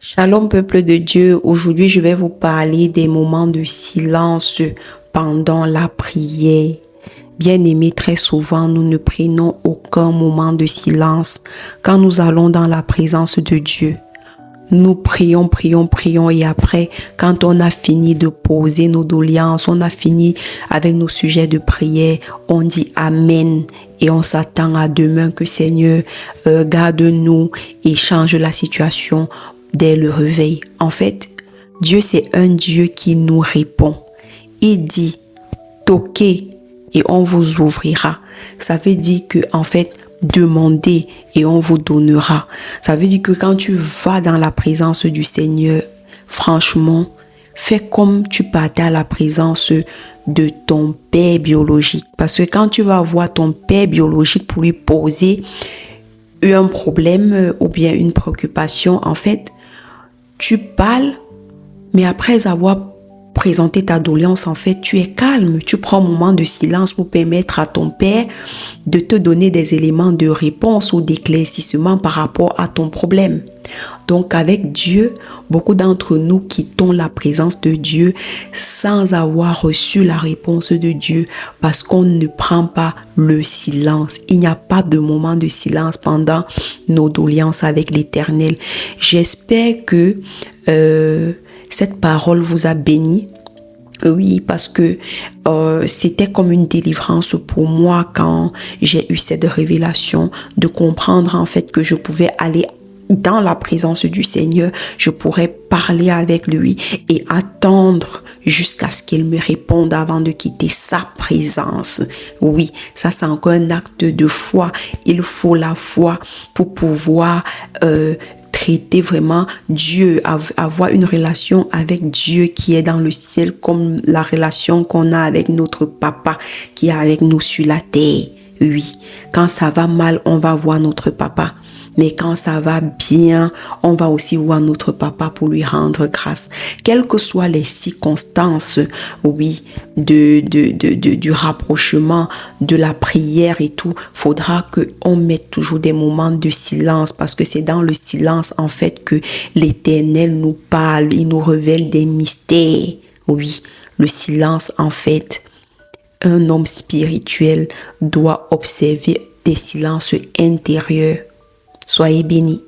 Shalom peuple de Dieu, aujourd'hui je vais vous parler des moments de silence pendant la prière. Bien-aimés, très souvent nous ne prenons aucun moment de silence quand nous allons dans la présence de Dieu. Nous prions et après, quand on a fini de poser nos doléances, on a fini avec nos sujets de prière, on dit Amen et on s'attend à demain que Seigneur garde-nous et change la situation dès le réveil. En fait, Dieu c'est un Dieu qui nous répond. Il dit toquez et on vous ouvrira. Ça veut dire que en fait, demandez et on vous donnera. Ça veut dire que quand tu vas dans la présence du Seigneur, franchement, fais comme tu partais à la présence de ton père biologique. Parce que quand tu vas voir ton père biologique pour lui poser un problème ou bien une préoccupation, en fait, tu parles, mais après avoir présenté ta doléance, en fait, tu es calme. Tu prends un moment de silence pour permettre à ton père de te donner des éléments de réponse ou d'éclaircissement par rapport à ton problème. Donc, avec Dieu, beaucoup d'entre nous quittons la présence de Dieu sans avoir reçu la réponse de Dieu parce qu'on ne prend pas le silence. Il n'y a pas de moment de silence pendant nos doléances avec l'Éternel. J'espère que cette parole vous a béni. Oui, parce que c'était comme une délivrance pour moi quand j'ai eu cette révélation de comprendre en fait que je pouvais aller dans la présence du Seigneur, je pourrais parler avec lui et attendre jusqu'à ce qu'il me réponde avant de quitter sa présence. Oui, ça c'est encore un acte de foi. Il faut la foi pour pouvoir traiter vraiment Dieu, avoir une relation avec Dieu qui est dans le ciel comme la relation qu'on a avec notre papa qui est avec nous sur la terre. Oui, quand ça va mal, on va voir notre papa. Mais quand ça va bien, on va aussi voir notre papa pour lui rendre grâce. Quelles que soient les circonstances, oui, du rapprochement, de la prière et tout, faudra qu'on mette toujours des moments de silence parce que c'est dans le silence, en fait, que l'Éternel nous parle, il nous révèle des mystères. Oui, le silence, en fait, un homme spirituel doit observer des silences intérieurs. Soyez bénis.